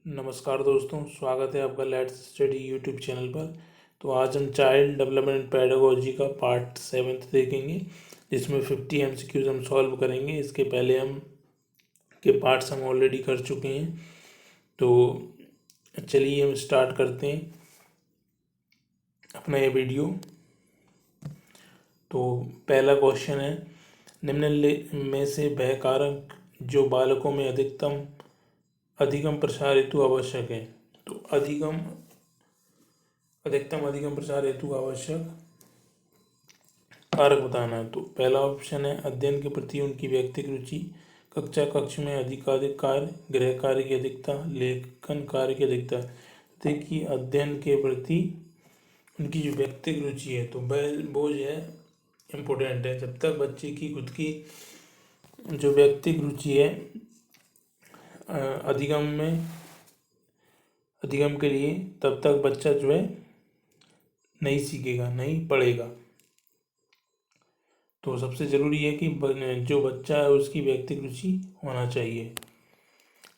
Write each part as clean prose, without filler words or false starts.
नमस्कार दोस्तों, स्वागत है आपका लेट्स स्टडी यूट्यूब चैनल पर। तो आज हम चाइल्ड डेवलपमेंट पेडागोजी का पार्ट 7 देखेंगे, जिसमें 50 MCQs हम सॉल्व करेंगे। इसके पहले हम के पार्ट्स हम ऑलरेडी कर चुके हैं। तो चलिए हम स्टार्ट करते हैं अपना ये वीडियो। तो पहला क्वेश्चन है, निम्न में से वह कारक जो बालकों में अधिकम प्रसार हेतु आवश्यक है। तो अधिकतम अधिकम प्रसार हेतु आवश्यक कारक बताना है। तो पहला ऑप्शन है अध्ययन के प्रति उनकी व्यक्तिगत रुचि, कक्ष में अधिकाधिक कार्य, गृह कार्य की अधिकता, लेखन कार्य की अधिकता। देखिए, अध्ययन के प्रति उनकी जो व्यक्तिगत रुचि है तो वो जो है इम्पोर्टेंट है। जब तक बच्चे की खुद की जो व्यक्तिगत रुचि है अधिगम के लिए, तब तक बच्चा जो है नहीं सीखेगा, नहीं पढ़ेगा। तो सबसे ज़रूरी है कि जो बच्चा है उसकी व्यक्तिगत रुचि होना चाहिए।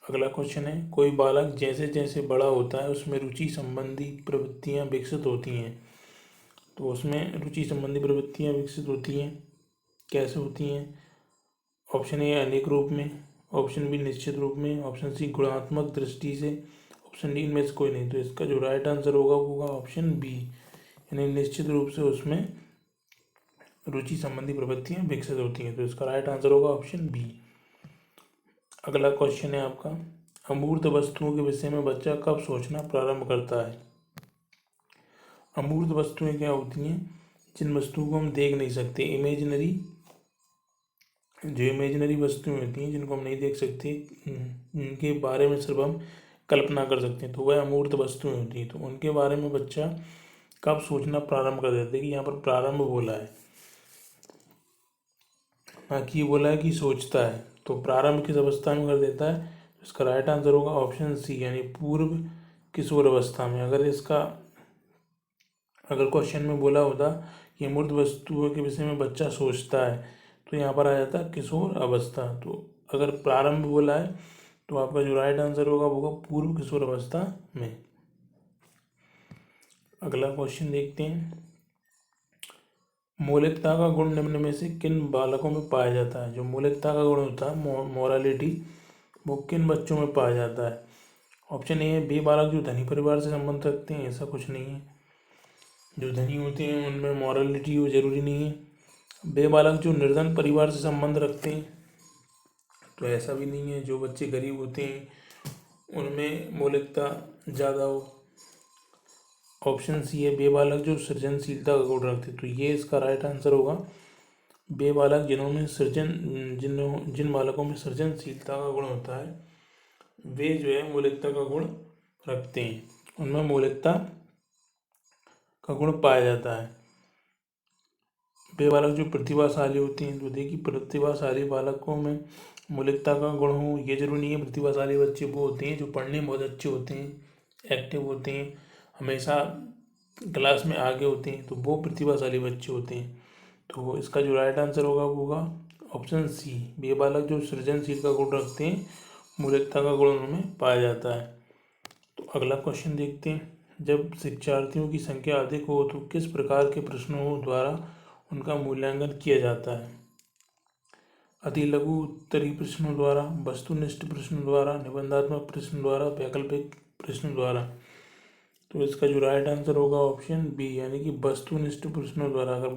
अगला क्वेश्चन है, कोई बालक जैसे जैसे बड़ा होता है उसमें रुचि संबंधी प्रवृत्तियां विकसित होती हैं। तो उसमें रुचि संबंधी प्रवृत्तियां विकसित होती हैं, कैसे होती हैं? ऑप्शन ए अनेक रूप में, ऑप्शन बी निश्चित रूप में, ऑप्शन सी गुणात्मक दृष्टि से, ऑप्शन डी इनमें से कोई नहीं। तो इसका जो राइट आंसर होगा ऑप्शन बी, यानी निश्चित रूप से उसमें रुचि संबंधी प्रवृत्तियां विकसित होती हैं। तो इसका राइट आंसर होगा ऑप्शन बी। अगला क्वेश्चन है आपका, अमूर्त वस्तुओं के विषय में बच्चा कब सोचना प्रारंभ करता है। अमूर्त वस्तुएं क्या होती हैं? जिन वस्तुओं को हम देख नहीं सकते, इमेजिनरी वस्तुएं होती हैं जिनको हम नहीं देख सकते, उनके बारे में सिर्फ हम कल्पना कर सकते हैं, तो वह अमूर्त वस्तुएं होती हैं। तो उनके बारे में बच्चा कब सोचना प्रारंभ कर देता है? कि यहाँ पर प्रारंभ बोला है, ना कि बोला है कि सोचता है। तो प्रारंभ किस अवस्था में कर देता है? इसका राइट आंसर होगा ऑप्शन सी, यानी पूर्व किशोर अवस्था में। अगर क्वेश्चन में बोला होता कि अमूर्त वस्तुओं के विषय में बच्चा सोचता है, तो यहाँ पर आ जाता किशोर अवस्था। तो अगर प्रारंभ बोला है तो आपका जो राइट आंसर होगा वो पूर्व किशोर अवस्था में। अगला क्वेश्चन देखते हैं, मौलिकता का गुण निम्न में से किन बालकों में पाया जाता है। जो मौलिकता का गुण होता है, मोरालिटी, वो किन बच्चों में पाया जाता है? ऑप्शन ए है वे बालक जो धनी परिवार से संबंध रखते हैं। ऐसा कुछ नहीं है, जो धनी होते हैं उनमें मॉरलिटी वो जरूरी नहीं है। वे बालक जो निर्धन परिवार से संबंध रखते हैं, तो ऐसा भी नहीं है। जो बच्चे गरीब होते हैं उनमें मौलिकता ज़्यादा हो। ऑप्शन सी है वे बालक जो सृजनशीलता का गुण रखते हैं। तो ये इसका राइट आंसर होगा। वे बालक जिन बालकों में सृजनशीलता का गुण होता है, वे जो है मौलिकता का गुण रखते हैं, उनमें मौलिकता का गुण पाया जाता है। वे बालक जो प्रतिभाशाली होते हैं, तो देखिए प्रतिभाशाली बालकों में मौलिकता का गुण हो ये जरूरी नहीं है। प्रतिभाशाली बच्चे वो होते हैं जो पढ़ने में बहुत अच्छे होते हैं, एक्टिव होते हैं, हमेशा क्लास में आगे होते हैं, तो वो प्रतिभाशाली बच्चे होते हैं। तो इसका जो राइट आंसर होगा वो होगा ऑप्शन सी, वे बालक जो सृजनशील का गुण रखते हैं, मौलिकता का गुण उनमें पाया जाता है। तो अगला क्वेश्चन देखते हैं, जब शिक्षार्थियों की संख्या अधिक हो तो किस प्रकार के प्रश्नों द्वारा उनका मूल्यांकन किया जाता है। अति लघु उत्तरीय प्रश्नों द्वारा, वस्तुनिष्ठ प्रश्नों द्वारा, निबंधात्मक प्रश्न द्वारा, वैकल्पिक प्रश्न द्वारा। तो इसका जो राइट आंसर होगा ऑप्शन बी, यानी कि वस्तुनिष्ठ प्रश्नों द्वारा। अगर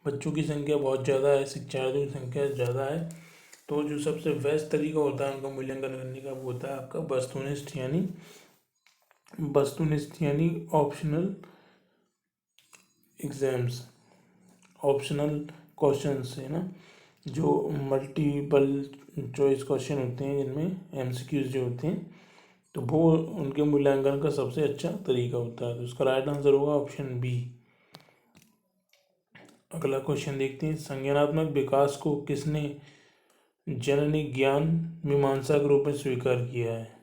बच्चों की संख्या बहुत ज़्यादा है, शिक्षार्थियों की संख्या ज़्यादा है, तो जो सबसे बेस्ट तरीका होता है उनका मूल्यांकन करने का वो होता है आपका वस्तुनिष्ठ यानी ऑप्शनल एग्जाम्स, ऑप्शनल क्वेश्चंस है ना, जो मल्टीपल चॉइस क्वेश्चन होते हैं जिनमें MCQs जो होते हैं, तो वो उनके मूल्यांकन का सबसे अच्छा तरीका होता है। तो इसका राइट आंसर होगा ऑप्शन बी। अगला क्वेश्चन देखते हैं, संज्ञानात्मक विकास को किसने जननी ज्ञान मीमांसा के रूप में स्वीकार किया है।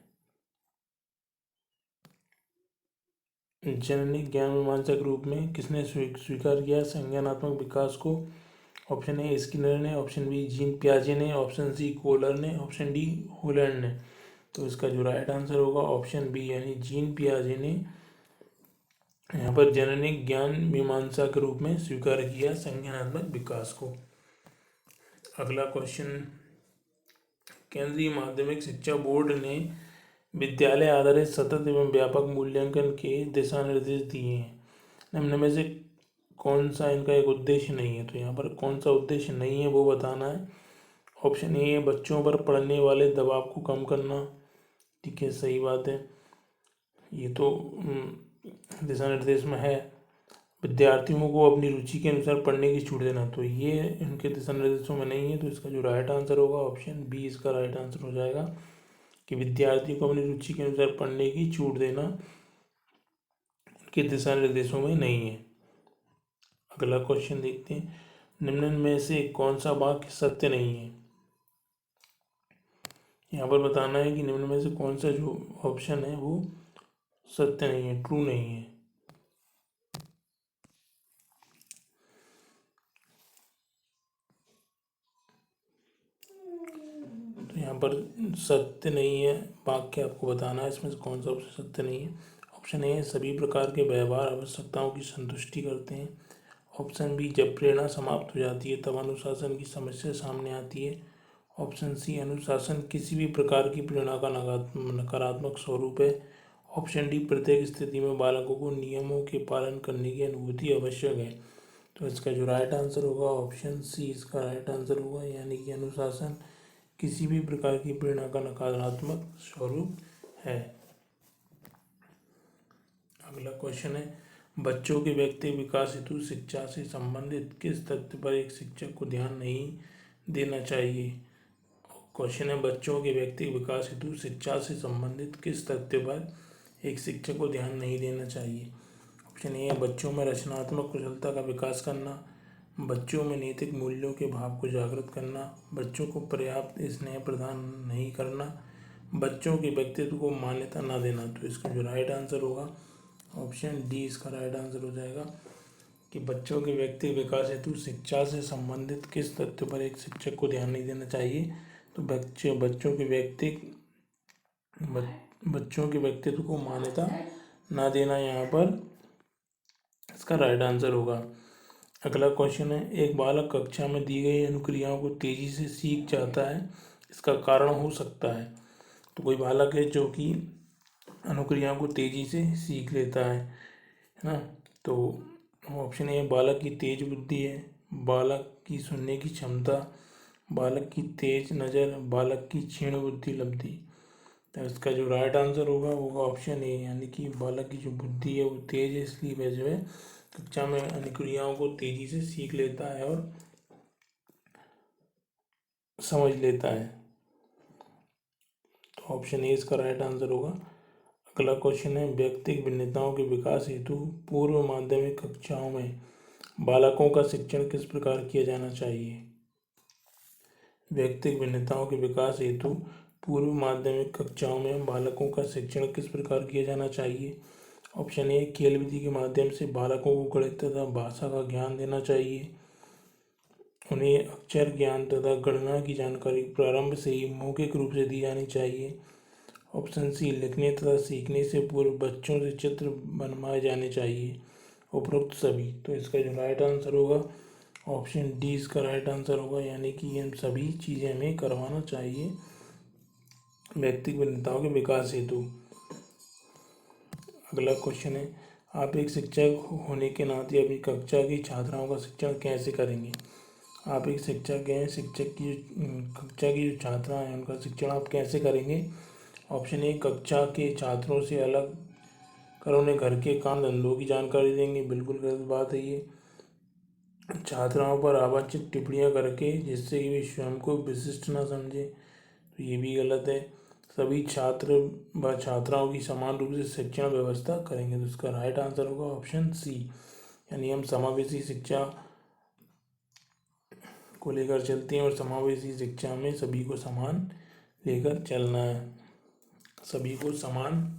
जननी ज्ञान मीमांसा के रूप में किसने स्वीकार किया है संज्ञानात्मक विकास को? ऑप्शन ए स्किनर ने, ऑप्शन बी जीन पियाजे ने, ऑप्शन सी कोलर ने, ऑप्शन डी होलैंड ने। तो इसका जो राइट आंसर होगा ऑप्शन बी यानी जीन पियाजे ने यहाँ पर जननिक ज्ञान मीमांसा के रूप में स्वीकार किया संज्ञानात्मक विकास को। अगला क्वेश्चन, केंद्रीय माध्यमिक शिक्षा बोर्ड ने विद्यालय आधारित सतत एवं व्यापक मूल्यांकन के दिशा निर्देश दिए हैं। निम्न में से कौन सा इनका एक उद्देश्य नहीं है? तो यहाँ पर कौन सा उद्देश्य नहीं है वो बताना है। ऑप्शन ए है बच्चों पर पड़ने वाले दबाव को कम करना। ठीक है, सही बात है, ये तो दिशा निर्देश में है। विद्यार्थियों को अपनी रुचि के अनुसार पढ़ने की छूट देना, तो ये इनके दिशा निर्देशों में नहीं है। तो इसका जो राइट आंसर होगा ऑप्शन बी इसका राइट आंसर हो जाएगा कि विद्यार्थी को अपनी रुचि के अनुसार पढ़ने की छूट देना इनके दिशा निर्देशों में नहीं है। अगला क्वेश्चन देखते हैं, निम्न में से कौन सा वाक्य सत्य नहीं है? यहाँ पर बताना है कि निम्न में से कौन सा जो ऑप्शन है वो सत्य नहीं है, ट्रू नहीं है। तो यहाँ पर सत्य नहीं है वाक्य आपको बताना है, इसमें से कौन सा ऑप्शन सत्य नहीं है। ऑप्शन ए सभी प्रकार के व्यवहार आवश्यकताओं की संतुष्टि करते हैं। ऑप्शन बी जब प्रेरणा समाप्त हो जाती है तब अनुशासन की समस्या सामने आती है। ऑप्शन सी अनुशासन किसी भी प्रकार की प्रेरणा का नकारात्मक स्वरूप है। ऑप्शन डी प्रत्येक स्थिति में बालकों को नियमों के पालन करने की अनुभूति आवश्यक है। तो इसका जो राइट आंसर होगा ऑप्शन सी इसका राइट आंसर होगा, यानी कि अनुशासन किसी भी प्रकार की प्रेरणा का नकारात्मक स्वरूप है। अगला क्वेश्चन है, बच्चों के व्यक्तिगत विकास हेतु शिक्षा से संबंधित किस तथ्य पर एक शिक्षक को ध्यान नहीं देना चाहिए? क्वेश्चन है, बच्चों के व्यक्तिगत विकास हेतु शिक्षा से संबंधित किस तथ्य पर एक शिक्षक को ध्यान नहीं देना चाहिए? ऑप्शन ए है बच्चों में रचनात्मक कुशलता का विकास करना, बच्चों में नैतिक मूल्यों के भाव को जागृत करना, बच्चों को पर्याप्त स्नेह प्रदान नहीं करना, बच्चों के व्यक्तित्व को मान्यता न देना। तो इसका जो राइट आंसर होगा ऑप्शन डी इसका राइट आंसर हो जाएगा कि बच्चों के व्यक्तिगत विकास हेतु शिक्षा से संबंधित किस तथ्य पर एक शिक्षक को ध्यान नहीं देना चाहिए? तो बच्चों के व्यक्तित्व को मान्यता ना देना यहाँ पर इसका राइट आंसर होगा। अगला क्वेश्चन है, एक बालक कक्षा में दी गई अनुक्रियाओं को तेजी से सीख जाता है, इसका कारण हो सकता है? तो कोई बालक है जो कि अनुक्रियाओं को तेजी से सीख लेता है ना। तो ऑप्शन ए बालक की तेज बुद्धि है, बालक की सुनने की क्षमता, बालक की तेज नज़र, बालक की क्षीण बुद्धि लब्धि। तो इसका जो राइट आंसर होगा ऑप्शन ए, यानी कि बालक की जो बुद्धि है वो तेज है, इसलिए वह जो है कक्षा में अनुक्रियाओं को तेजी से सीख लेता है और समझ लेता है। तो ऑप्शन ए इसका राइट आंसर होगा। अगला क्वेश्चन है, व्यक्तिगत भिन्नताओं के विकास हेतु पूर्व माध्यमिक कक्षाओं में बालकों का शिक्षण किस प्रकार किया जाना चाहिए? व्यक्तिगत भिन्नताओं के विकास हेतु पूर्व माध्यमिक कक्षाओं में बालकों का शिक्षण किस प्रकार किया जाना चाहिए? ऑप्शन ए खेल विधि के माध्यम से बालकों को गणित तथा भाषा का ज्ञान देना चाहिए, उन्हें अक्षर ज्ञान तथा गणना की जानकारी प्रारंभ से ही मौखिक रूप से दी जानी चाहिए। ऑप्शन सी लिखने तथा सीखने से पूर्व बच्चों से चित्र बनवाए जाने चाहिए, उपरोक्त सभी। तो इसका जो राइट आंसर होगा ऑप्शन डी इसका राइट आंसर होगा, यानी कि इन सभी चीज़ें हमें करवाना चाहिए व्यक्तिगत भिन्नताओं के विकास हेतु। अगला क्वेश्चन है, आप एक शिक्षक होने के नाते अपनी कक्षा की छात्राओं का शिक्षण कैसे करेंगे? आप एक शिक्षक हैं, शिक्षक की कक्षा की जो छात्रा हैं उनका शिक्षण आप कैसे करेंगे? ऑप्शन ए कक्षा के छात्रों से अलग कर उन्हें घर के काम धंधों की जानकारी देंगे, बिल्कुल गलत बात है ये। छात्राओं पर अवांछित टिप्पणियां करके जिससे कि वे स्वयं को विशिष्ट न समझे, तो ये भी गलत है। सभी छात्र व छात्राओं की समान रूप से शिक्षण व्यवस्था करेंगे, तो इसका राइट आंसर होगा ऑप्शन सी, यानी हम समावेशी शिक्षा को लेकर चलते हैं और समावेशी शिक्षा में सभी को समान लेकर चलना है, सभी को समान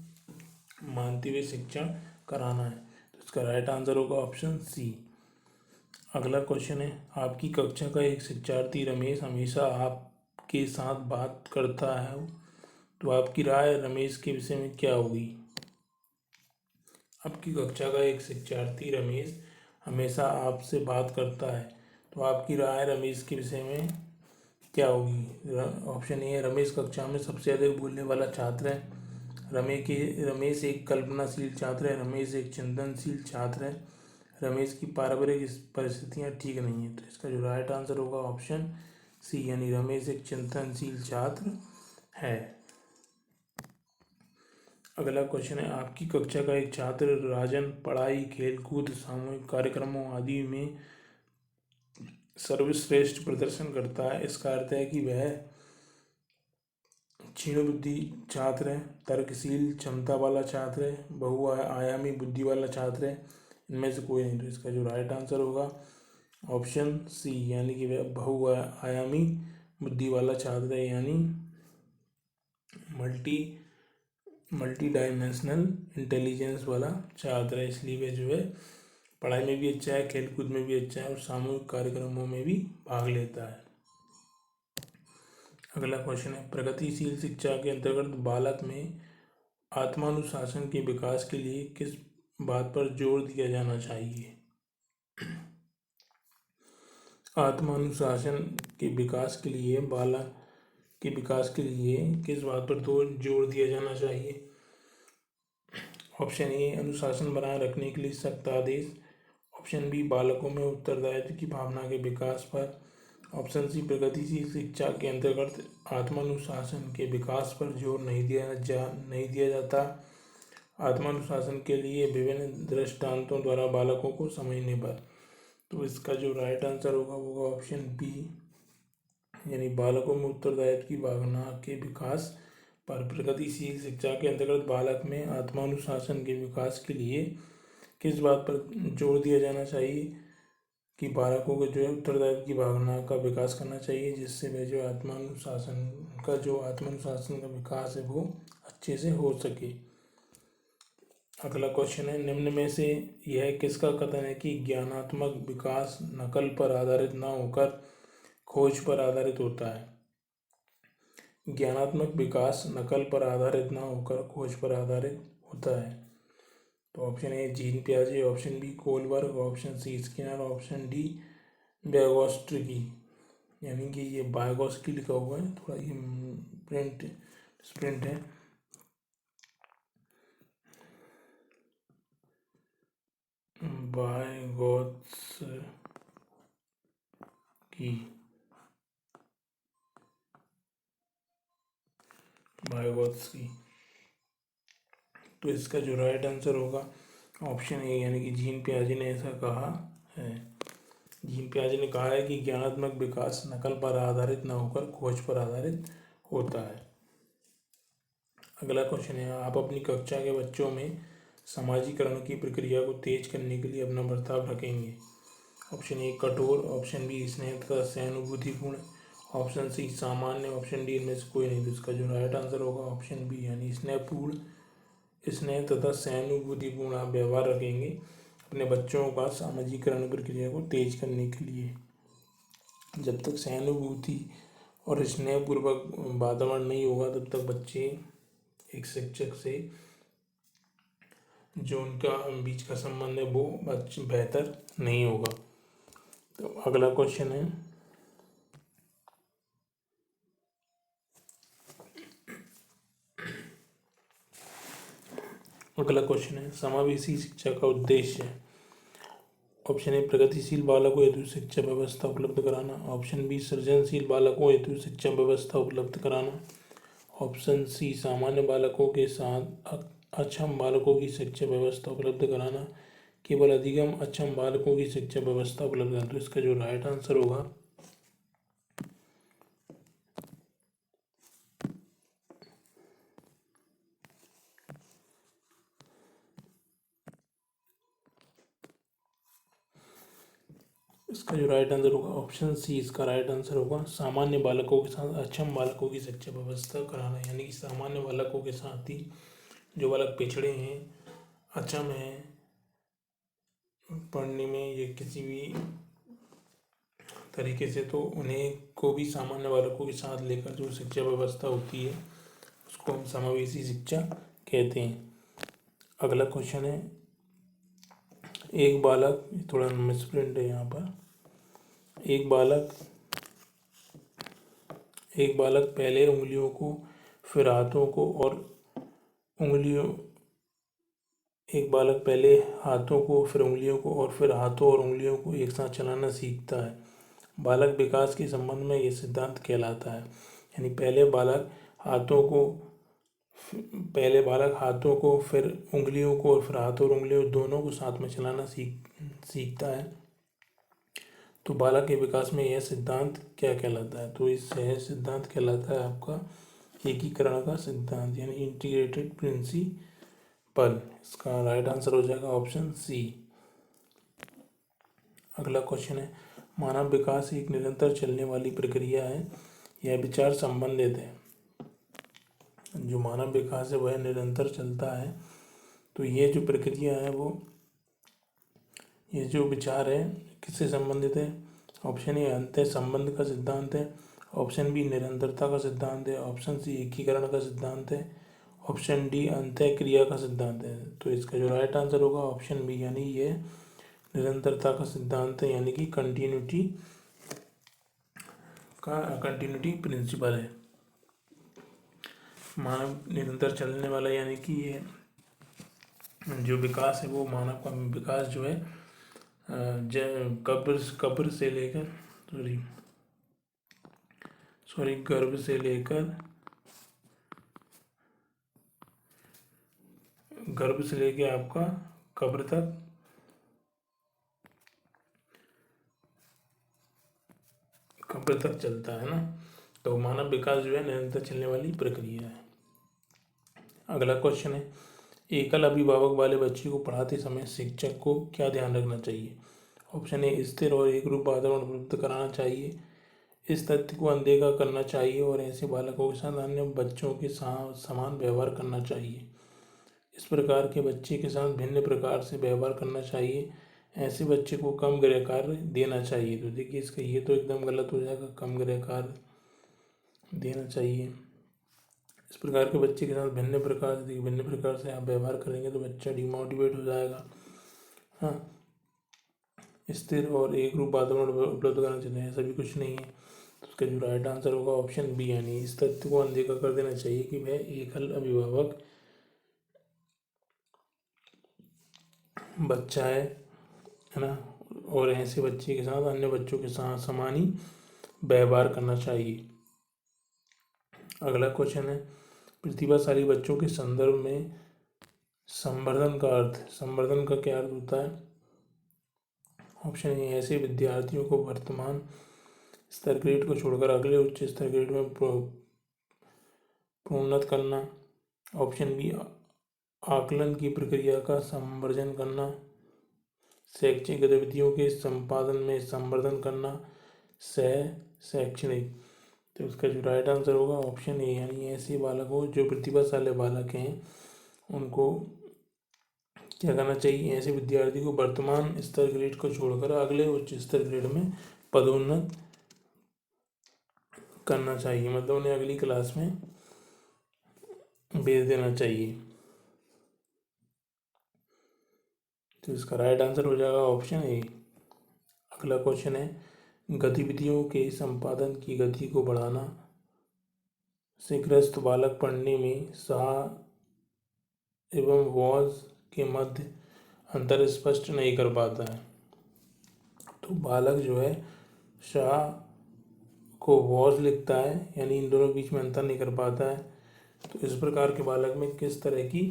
मानते हुए शिक्षण कराना है। तो इसका राइट आंसर होगा ऑप्शन सी। अगला क्वेश्चन है, आपकी कक्षा का एक शिक्षार्थी रमेश हमेशा आपके साथ बात करता है, तो आपकी राय रमेश के विषय में क्या होगी? आपकी कक्षा का एक शिक्षार्थी रमेश हमेशा आपसे बात करता है, तो आपकी राय रमेश के विषय में क्या होगी? ऑप्शन ए, रमेश कक्षा में सबसे अधिक बोलने वाला छात्र है। रमेश एक कल्पनाशील छात्र है। रमेश एक चिंतनशील छात्र है। रमेश की पारिवारिक परिस्थितियाँ ठीक नहीं है। तो इसका जो राइट आंसर होगा ऑप्शन सी, यानी रमेश एक चिंतनशील छात्र है। अगला क्वेश्चन है, आपकी कक्षा का एक छात्र राजन पढ़ाई, खेलकूद, सामूहिक कार्यक्रमों आदि में सर्वश्रेष्ठ प्रदर्शन करता है। इसका अर्थ है कि वह क्षीण बुद्धि छात्र है, तर्कशील क्षमता वाला छात्र है, बहुआयामी बुद्धि वाला छात्र है, इनमें से कोई नहीं। तो इसका जो राइट आंसर होगा ऑप्शन सी, यानी कि वह बहुआयामी बुद्धि वाला छात्र है, यानी मल्टी डायमेंशनल इंटेलिजेंस वाला छात्र है। इसलिए वह जो है पढ़ाई में भी अच्छा है, खेलकूद में भी अच्छा है और सामूहिक कार्यक्रमों में भी भाग लेता है। अगला क्वेश्चन है, प्रगतिशील शिक्षा के अंतर्गत बालक में आत्मानुशासन के विकास के लिए किस बात पर जोर दिया जाना चाहिए? आत्मानुशासन के विकास के लिए बालक के विकास के लिए किस बात पर जोर दिया जाना चाहिए? ऑप्शन ए, अनुशासन बनाए रखने के लिए सख्त आदेश। ऑप्शन बी, बालकों में उत्तरदायित्व की भावना के विकास पर। ऑप्शन सी, प्रगतिशील शिक्षा के अंतर्गत आत्मानुशासन के विकास पर जोर नहीं दिया जाता। आत्मानुशासन के लिए विभिन्न दृष्टांतों द्वारा बालकों को समझने पर। तो इसका जो राइट आंसर होगा ऑप्शन बी, यानी बालकों में उत्तरदायित्व की भावना के विकास पर। प्रगतिशील शिक्षा के अंतर्गत बालक में आत्मानुशासन के विकास के लिए किस बात पर जोर दिया जाना चाहिए कि बालकों को जो है उत्तरदायित्व की भावना का विकास करना चाहिए, जिससे वह जो आत्मानुशासन का विकास है वो अच्छे से हो सके। अगला क्वेश्चन है, निम्न में से यह किसका कथन है कि ज्ञानात्मक विकास नकल पर आधारित न होकर खोज पर आधारित होता है? ज्ञानात्मक विकास नकल पर आधारित न होकर खोज पर आधारित होता है। तो ऑप्शन ए, जीन पियाजे, option B, Kohlberg, option C, Skinner, option D, Vygotsky. यानी कि ये वाइगोत्स्की लिखा हुआ है, थोड़ा ये प्रिंट है। वाइगोत्स्की। तो इसका जो राइट आंसर होगा ऑप्शन ए, यानी कि जीन पियाजे ने ऐसा कहा है। जीन पियाजे ने कहा है कि ज्ञानात्मक विकास नकल पर आधारित न होकर खोज पर आधारित होता है। अगला क्वेश्चन है, आप अपनी कक्षा के बच्चों में समाजीकरण की प्रक्रिया को तेज करने के लिए अपना बर्ताव रखेंगे। ऑप्शन ए, कठोर, ऑप्शन बी, स्नेह तथा सहानुभूतिपूर्ण, ऑप्शन सी, सामान्य, ऑप्शन डी, इनमें से कोई नहीं। तो इसका जो राइट आंसर होगा ऑप्शन बी, यानी स्नेह तथा सहानुभूतिपूर्ण आप व्यवहार रखेंगे अपने बच्चों का सामाजिकरण प्रक्रिया को तेज करने के लिए। जब तक सहानुभूति और स्नेहपूर्वक वातावरण नहीं होगा तब तक बच्चे एक शिक्षक से जो उनका बीच का संबंध है वो बेहतर नहीं होगा। तो अगला क्वेश्चन है, समावेशी शिक्षा का उद्देश्य। ऑप्शन ए, प्रगतिशील बालकों हेतु शिक्षा व्यवस्था उपलब्ध कराना। ऑप्शन बी, सृजनशील बालकों हेतु शिक्षा व्यवस्था उपलब्ध कराना। ऑप्शन सी, सामान्य बालकों के साथ अक्षम बालकों की शिक्षा व्यवस्था उपलब्ध कराना। केवल अधिगम अक्षम बालकों की शिक्षा व्यवस्था उपलब्ध कराना। तो इसका जो राइट आंसर होगा ऑप्शन सी, इसका राइट आंसर होगा सामान्य बालकों के साथ अक्षम बालकों की शिक्षा व्यवस्था कराना। यानी कि सामान्य बालकों के साथ ही जो बालक पिछड़े हैं, अक्षम हैं पढ़ने में या किसी भी तरीके से, तो उन्हें को भी सामान्य बालकों के साथ लेकर जो शिक्षा व्यवस्था होती है उसको हम समावेशी शिक्षा कहते हैं। अगला क्वेश्चन है, एक बालक, थोड़ा मिसप्रिंट है यहाँ पर, एक बालक पहले उंगलियों को फिर हाथों को और उंगलियों एक बालक पहले हाथों को फिर उंगलियों को और फिर हाथों और उंगलियों को एक साथ चलाना सीखता है। बालक विकास के संबंध में यह सिद्धांत कहलाता है। यानी पहले बालक हाथों को फिर उंगलियों को और फिर हाथों और उंगलियों दोनों को साथ में चलाना सीखता है। तो बालक के विकास में यह सिद्धांत क्या कहलाता है? तो इस यह सिद्धांत कहलाता है आपका एकीकरण का सिद्धांत, यानी इंटीग्रेटेड प्रिंसिपल। इसका राइट आंसर हो जाएगा ऑप्शन सी। अगला क्वेश्चन है, मानव विकास एक निरंतर चलने वाली प्रक्रिया है, यह विचार संबंधित है। जो मानव विकास है वह निरंतर चलता है। तो ये जो प्रक्रिया है ये जो विचार है किससे संबंधित है? ऑप्शन ए अंतः संबंध का सिद्धांत है, ऑप्शन बी निरंतरता का सिद्धांत है, ऑप्शन सी एकीकरण का सिद्धांत है, ऑप्शन डी अंतः क्रिया का सिद्धांत है। तो इसका जो राइट आंसर होगा ऑप्शन बी, यानी ये निरंतरता का सिद्धांत है, यानी कि कंटिन्यूटी प्रिंसिपल है। मानव निरंतर चलने वाला, यानी कि ये जो विकास है वो मानव का विकास जो है कब्र से लेकर गर्भ से लेकर आपका कब्र तक चलता है ना। तो मानव विकास जो है निरंतर चलने वाली प्रक्रिया है। अगला क्वेश्चन है, एकल अभिभावक वाले बच्चे को पढ़ाते समय शिक्षक को क्या ध्यान रखना चाहिए? ऑप्शन ए स्थिर और एक रूप वातावरण उपलब्ध कराना चाहिए, इस तथ्य को अनदेखा करना चाहिए और ऐसे बालकों के साथ अन्य बच्चों के साथ समान व्यवहार करना चाहिए, इस प्रकार के बच्चे के साथ भिन्न प्रकार से व्यवहार करना चाहिए, ऐसे बच्चे को कम गृह कार्य देना चाहिए। तो देखिए इसका ये तो एकदम गलत हो जाएगा, कम गृह कार्य देना चाहिए। इस प्रकार के बच्चे के साथ भिन्न प्रकार से आप व्यवहार करेंगे तो बच्चा डिमोटिवेट हो जाएगा। हाँ, स्थिर और एक रूप वातावरण उपलब्ध कराना चाहिए, ऐसा भी कुछ नहीं है। तो उसका जो राइट आंसर होगा ऑप्शन बी, यानी इस तथ्य को अनदेखा कर देना चाहिए कि वह एकल अभिभावक बच्चा है ना, और ऐसे बच्चे के साथ अन्य बच्चों के साथ समान ही व्यवहार करना चाहिए। अगला क्वेश्चन है, प्रतिभाशाली बच्चों के संदर्भ में संवर्धन का क्या अर्थ होता है? ऑप्शन ए ऐसे विद्यार्थियों को वर्तमान स्तर ग्रेड को छोड़कर अगले उच्च स्तर ग्रेड में प्रोन्नत करना, ऑप्शन बी आकलन की प्रक्रिया का संवर्धन करना, शैक्षिक गतिविधियों के संपादन में संवर्धन करना, शैक्षणिक। तो उसका जो राइट आंसर होगा ऑप्शन ए, यानी ऐसे बालकों जो प्रतिभाशाली बालक हैं उनको क्या करना चाहिए? ऐसे विद्यार्थी को वर्तमान स्तर ग्रेड को छोड़कर अगले उच्च स्तर ग्रेड में पदोन्नत करना चाहिए, मतलब उन्हें अगली क्लास में भेज देना चाहिए। तो इसका राइट आंसर हो जाएगा ऑप्शन ए। अगला क्वेश्चन है, गतिविधियों के संपादन की गति को बढ़ाना से ग्रस्त बालक पढ़ने में शाह एवं वॉज के मध्य अंतर स्पष्ट नहीं कर पाता है। तो बालक जो है शाह को वॉज लिखता है, यानी इन दोनों के बीच में अंतर नहीं कर पाता है। तो इस प्रकार के बालक में किस तरह की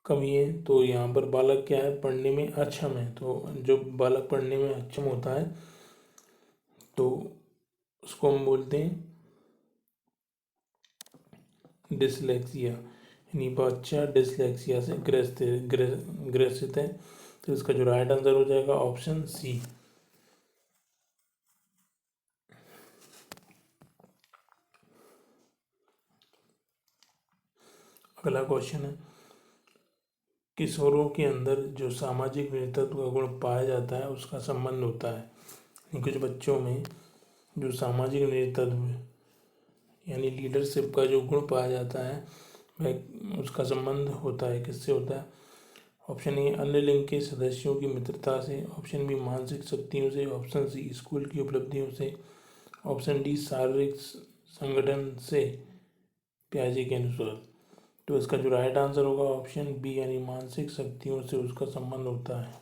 कमी है? तो यहाँ पर बालक क्या है, पढ़ने में अक्षम है। तो जो बालक पढ़ने में अक्षम होता है तो उसको हम बोलते हैं डिसलेक्सिया, यानी बच्चा डिसलेक्सिया से ग्रसित है। तो इसका जो राइट आंसर हो जाएगा ऑप्शन सी। अगला क्वेश्चन है, किशोरों के अंदर जो सामाजिक नेतृत्व का गुण पाया जाता है उसका संबंध होता है। कुछ बच्चों में जो सामाजिक नेतृत्व यानी लीडरशिप का जो गुण पाया जाता है वह उसका संबंध होता है, किससे होता है? ऑप्शन ए अन्य लिंग के सदस्यों की मित्रता से, ऑप्शन बी मानसिक शक्तियों से, ऑप्शन सी स्कूल की उपलब्धियों से, ऑप्शन डी शारीरिक संगठन से, पियाजे के अनुसार। तो इसका जो राइट आंसर होगा ऑप्शन बी यानी मानसिक शक्तियों से उसका संबंध होता है।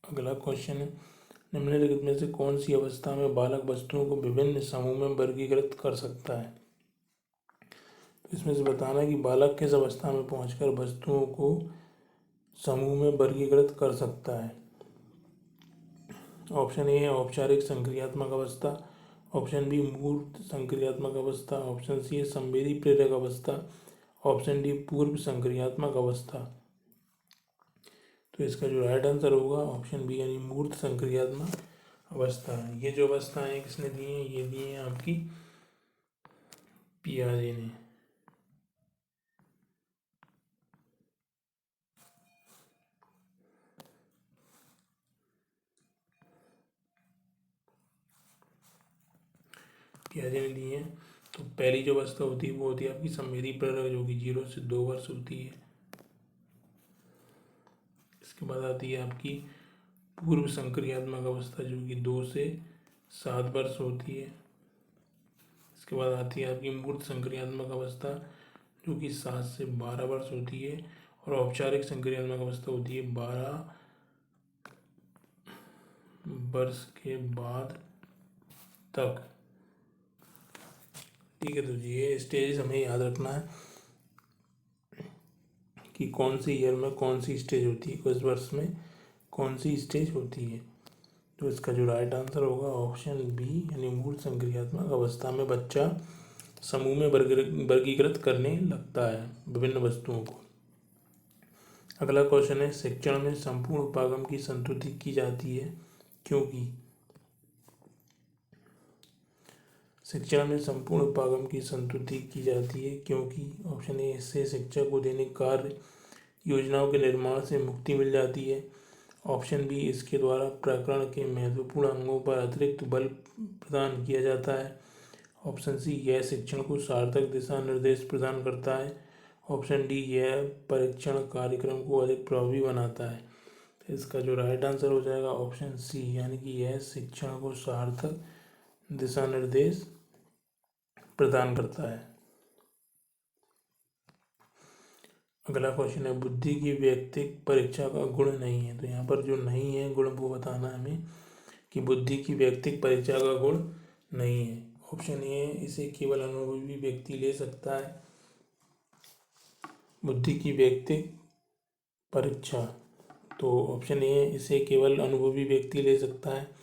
अगला क्वेश्चन है, निम्नलिखित में से कौन सी अवस्था में बालक वस्तुओं को विभिन्न समूह में वर्गीकृत कर सकता है? तो इसमें से बताना है कि बालक किस अवस्था में पहुंचकर वस्तुओं को समूह में वर्गीकृत कर सकता है। ऑप्शन ए है औपचारिक संक्रियात्मक अवस्था, ऑप्शन बी मूर्त संक्रियात्मक अवस्था, ऑप्शन सी है संवेदी प्रेरक अवस्था, ऑप्शन डी पूर्व संक्रियात्मक अवस्था। तो इसका जो राइट आंसर होगा ऑप्शन बी यानी मूर्त संक्रियात्मक अवस्था। ये जो अवस्थाएं किसने दी हैं? ये दी हैं आपकी पियाजे ने। पियाजे ने दी है। तो पहली जो अवस्था होती है वो होती है आपकी संवेदी प्रेरक, जो कि 0 से 2 वर्ष होती है। इसके बाद आती है आपकी पूर्व संक्रियात्मक अवस्था, जो कि 2 से 7 वर्ष होती है। इसके बाद आती है आपकी मूर्त संक्रियात्मक अवस्था, जो कि 7 से 12 वर्ष होती है। और औपचारिक संक्रियात्मक अवस्था होती है 12 वर्ष के बाद तक। ठीक है, तो ये स्टेज हमें याद रखना है कि कौन सी ईयर में कौन सी स्टेज होती है, किस वर्ष में कौन सी स्टेज होती है। तो इसका जो राइट आंसर होगा ऑप्शन बी यानी मूर्त संक्रियात्मक अवस्था में बच्चा समूह में वर्गीकृत करने लगता है विभिन्न वस्तुओं को। अगला क्वेश्चन है, शिक्षण में संपूर्ण उपागम की संतुति की जाती है क्योंकि? शिक्षण में संपूर्ण उपागम की संतुति की जाती है क्योंकि ऑप्शन ए इससे शिक्षक को दैनिक कार्य योजनाओं के निर्माण से मुक्ति मिल जाती है, ऑप्शन बी इसके द्वारा प्रकरण के महत्वपूर्ण अंगों पर अतिरिक्त बल प्रदान किया जाता है, ऑप्शन सी यह शिक्षण को सार्थक दिशा निर्देश प्रदान करता है, ऑप्शन डी यह परीक्षण कार्यक्रम को अधिक प्रभावी बनाता है। तो इसका जो राइट आंसर हो जाएगा ऑप्शन सी यानी कि यह शिक्षण को सार्थक दिशा निर्देश प्रदान करता है। अगला क्वेश्चन है, बुद्धि की व्यक्तिक परीक्षा का गुण नहीं है। तो यहाँ पर जो नहीं है गुण वो बताना है हमें कि बुद्धि की व्यक्तिक परीक्षा का गुण नहीं है। ऑप्शन ए इसे केवल अनुभवी व्यक्ति ले सकता है, बुद्धि की व्यक्तिक परीक्षा। तो ऑप्शन ए इसे केवल अनुभवी व्यक्ति ले सकता है,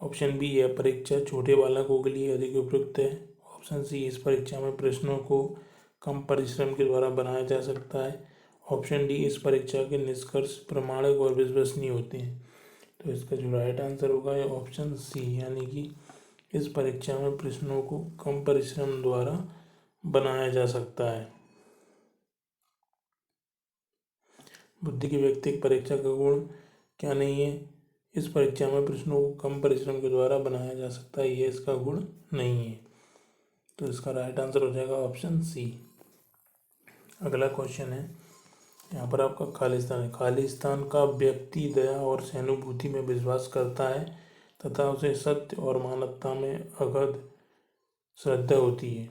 ऑप्शन बी यह परीक्षा छोटे बालकों के लिए अधिक उपयुक्त है, ऑप्शन सी इस परीक्षा में प्रश्नों को कम परिश्रम के द्वारा बनाया जा सकता है, ऑप्शन डी इस परीक्षा के निष्कर्ष प्रामाणिक और विश्वसनीय होते हैं। तो इसका जो राइट आंसर होगा ऑप्शन सी यानी कि इस परीक्षा में प्रश्नों को कम परिश्रम द्वारा बनाया जा सकता है। बुद्धि की व्यक्तिक परीक्षा का गुण क्या नहीं है? इस परीक्षा में प्रश्नों को कम परिश्रम के द्वारा बनाया जा सकता है, ये इसका गुण नहीं है। तो इसका राइट आंसर हो जाएगा ऑप्शन सी। अगला क्वेश्चन है, यहाँ पर आपका खालिस्तान है। खालिस्तान का व्यक्ति दया और सहानुभूति में विश्वास करता है तथा उसे सत्य और मानवता में अगाध श्रद्धा होती है।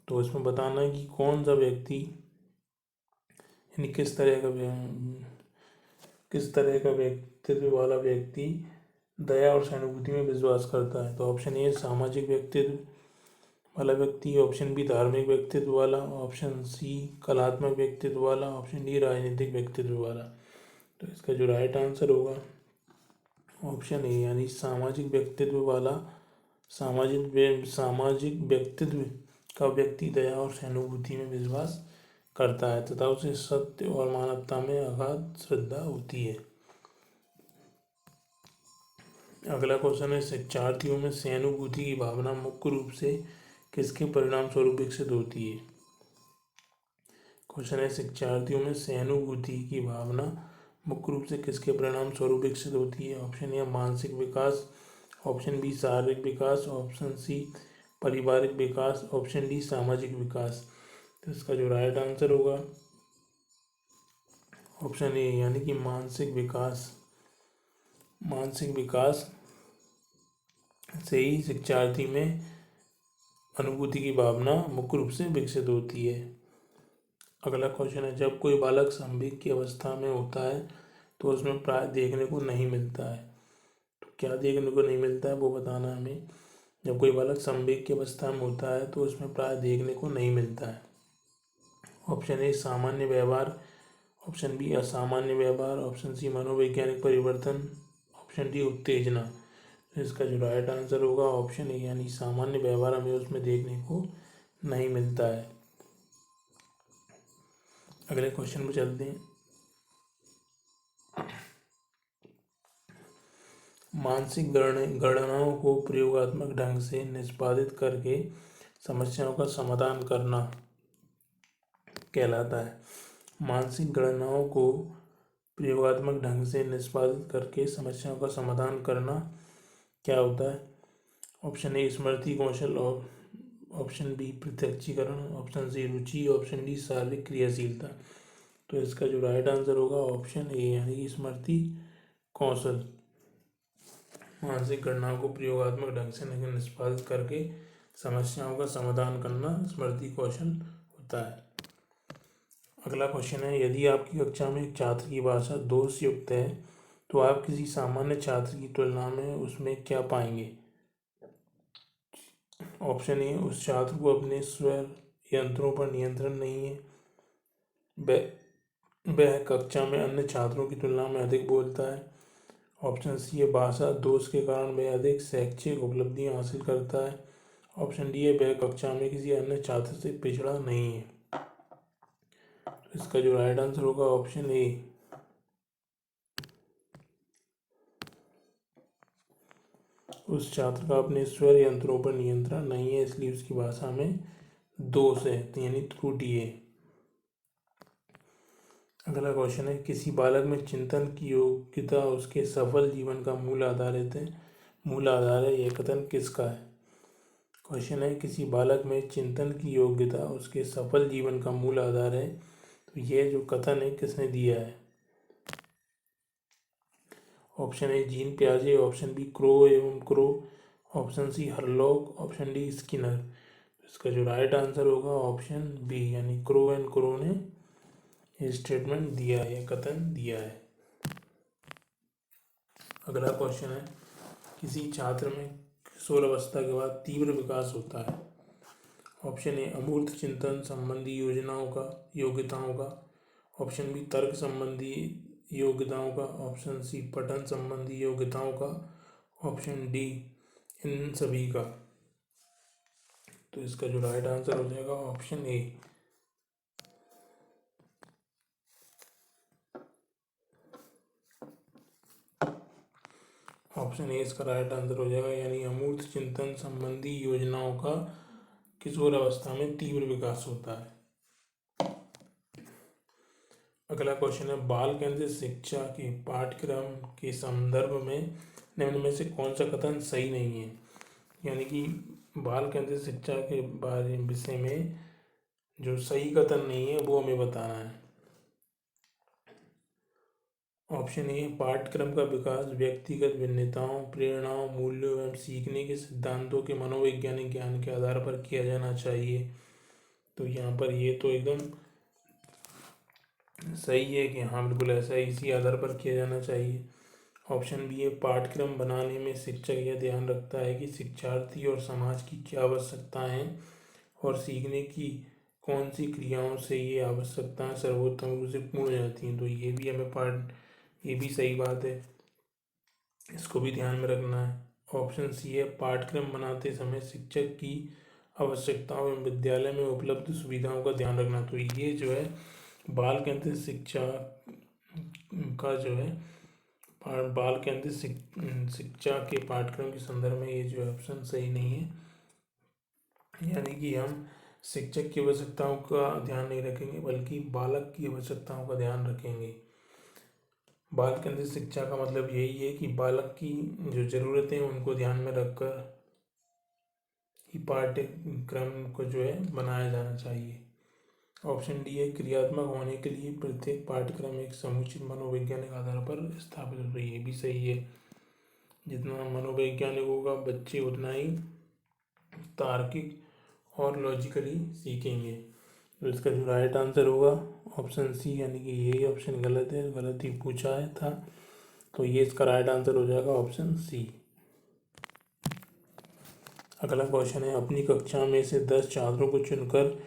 तो इसमें बताना है कि कौन सा व्यक्ति यानी किस तरह का व्यक्तित्व वाला व्यक्ति दया और सहानुभूति में विश्वास करता है। तो ऑप्शन ए सामाजिक व्यक्तित्व वाला व्यक्ति, ऑप्शन बी धार्मिक व्यक्तित्व वाला, ऑप्शन सी कलात्मक व्यक्तित्व वाला, ऑप्शन डी राजनीतिक व्यक्तित्व वाला। तो इसका जो राइट आंसर होगा ऑप्शन ए यानी सामाजिक व्यक्तित्व वाला। सामाजिक व्यक्तित्व का व्यक्ति दया और सहानुभूति में विश्वास करता है तथा उसे सत्य और मानवता में अगाध श्रद्धा होती है। अगला क्वेश्चन है, शिक्षार्थियों में सहानुभूति की भावना मुख्य रूप से किसके परिणाम स्वरूप विकसित होती है? क्वेश्चन है, शिक्षार्थियों में सहानुभूति की भावना मुख्य रूप से किसके परिणाम स्वरूप विकसित होती है? ऑप्शन ए मानसिक विकास, ऑप्शन बी शारीरिक विकास, ऑप्शन सी पारिवारिक विकास, ऑप्शन डी सामाजिक विकास। तो इसका जो राइट आंसर होगा ऑप्शन ए यानी कि मानसिक विकास। मानसिक विकास से ही शिक्षार्थी में अनुभूति की भावना मुख्य रूप से विकसित होती है। अगला क्वेश्चन है, जब कोई बालक संवेग की अवस्था में होता है तो उसमें प्राय देखने को नहीं मिलता है। तो क्या देखने को नहीं मिलता है वो बताना है हमें। जब कोई बालक संवेग की अवस्था में होता है तो उसमें प्राय देखने को नहीं मिलता है। ऑप्शन ए सामान्य व्यवहार, ऑप्शन बी असामान्य व्यवहार, ऑप्शन सी मनोवैज्ञानिक परिवर्तन, ऑप्शन डी उत्तेजना। तो इसका जो राइट आंसर होगा ऑप्शन ए यानी सामान्य व्यवहार हमें उसमें देखने को नहीं मिलता है। अगले क्वेश्चन पर चलते हैं। मानसिक गणनाओं को प्रयोगात्मक ढंग से निष्पादित करके समस्याओं का समाधान करना कहलाता है। मानसिक गणनाओं को प्रयोगात्मक ढंग से निष्पादित करके समस्याओं का समाधान करना क्या होता है? ऑप्शन ए स्मृति कौशल, और ऑप्शन बी प्रत्यक्षीकरण, ऑप्शन सी रुचि, ऑप्शन डी शारीरिक क्रियाशीलता। तो इसका जो राइट आंसर होगा ऑप्शन ए यानी कि स्मृति कौशल। मानसिक गणनाओं को प्रयोगात्मक ढंग से निष्पादित करके समस्याओं का समाधान करना स्मृति कौशल होता है। अगला क्वेश्चन है, यदि आपकी कक्षा में एक छात्र की भाषा दोष युक्त है तो आप किसी सामान्य छात्र की तुलना में उसमें क्या पाएंगे? ऑप्शन ए उस छात्र को अपने स्वर यंत्रों पर नियंत्रण नहीं है, वह कक्षा में अन्य छात्रों की तुलना में अधिक बोलता है, ऑप्शन सी है भाषा दोष के कारण वह अधिक शैक्षिक उपलब्धियां हासिल करता है, ऑप्शन डी है वह कक्षा में किसी अन्य छात्र से पिछड़ा नहीं है। तो इसका जो राइट आंसर होगा ऑप्शन ए उस छात्र का अपने स्वर यंत्रों पर नियंत्रण नहीं है इसलिए उसकी भाषा में दोष है यानी त्रुटि है। अगला क्वेश्चन है, किसी बालक में चिंतन की योग्यता उसके सफल जीवन का मूल आधार है, यह कथन किसका है? क्वेश्चन है, किसी बालक में चिंतन की योग्यता उसके सफल जीवन का मूल आधार है, तो यह जो कथन है किसने दिया है? ऑप्शन ए जीन पियाजे, option B Crow, option C Hurlock, option D Skinner. इसका जो राइट आंसर होगा ऑप्शन बी यानी क्रो ने ये स्टेटमेंट दिया है, यह कथन दिया है। अगला क्वेश्चन है, किसी छात्र में किशोरावस्था के बाद तीव्र विकास होता है। ऑप्शन ए अमूर्त चिंतन संबंधी योग्यताओं का, ऑप्शन बी तर्क संबंधी योग्यताओं का, ऑप्शन सी पठन संबंधी योग्यताओं का, ऑप्शन डी इन सभी का। तो इसका जो राइट आंसर हो जाएगा ऑप्शन ए। ऑप्शन ए इसका राइट आंसर हो जाएगा यानी अमूर्त चिंतन संबंधी योजनाओं का किशोर अवस्था में तीव्र विकास होता है। अगला क्वेश्चन है, बाल केंद्रित शिक्षा के पाठ्यक्रम के संदर्भ में निम्न में से कौन सा कथन सही नहीं है? यानी कि बाल केंद्रित शिक्षा के बारे विषय में जो सही कथन नहीं है वो हमें बताना है। ऑप्शन ए पाठ्यक्रम का विकास व्यक्तिगत भिन्नताओं, प्रेरणाओं, मूल्यों एवं सीखने के सिद्धांतों के मनोवैज्ञानिक ज्ञान के आधार पर किया जाना चाहिए। तो यहाँ पर ये तो एकदम सही है कि हाँ बिल्कुल ऐसा इसी आधार पर किया जाना चाहिए। ऑप्शन बी है पाठ्यक्रम बनाने में शिक्षक यह ध्यान रखता है कि शिक्षार्थी और समाज की क्या आवश्यकताएं हैं और सीखने की कौन सी क्रियाओं से ये आवश्यकताएं सर्वोत्तम रूप से पूर्ण हो जाती हैं। तो ये भी हमें ये भी सही बात है, इसको भी ध्यान में रखना है। ऑप्शन सी है पाठ्यक्रम बनाते समय शिक्षक की आवश्यकताओं एवं विद्यालय में उपलब्ध सुविधाओं का ध्यान रखना। तो ये जो है बाल केंद्रित शिक्षा का जो है बाल केंद्रित शिक्षा के पाठ्यक्रम के संदर्भ में ये जो ऑप्शन सही नहीं है, यानी कि हम शिक्षक की आवश्यकताओं का ध्यान नहीं रखेंगे बल्कि बालक की आवश्यकताओं का ध्यान रखेंगे। बाल केंद्रित शिक्षा का मतलब यही है कि बालक की जो ज़रूरतें हैं उनको ध्यान में रखकर ही पाठ्यक्रम को जो है बनाया जाना चाहिए। ऑप्शन डी है क्रियात्मक होने के लिए प्रत्येक पाठ्यक्रम एक समुचित मनोवैज्ञानिक आधार पर स्थापित हो रही है, भी सही है। जितना मनोवैज्ञानिक होगा बच्चे उतना ही तार्किक और लॉजिकली सीखेंगे। तो इसका जो राइट आंसर होगा ऑप्शन सी, यानी कि यही ऑप्शन गलत है, गलत ही पूछा है था, तो ये इसका राइट आंसर हो जाएगा ऑप्शन सी। अगला क्वेश्चन है, अपनी कक्षा में से 10 छात्रों को चुनकर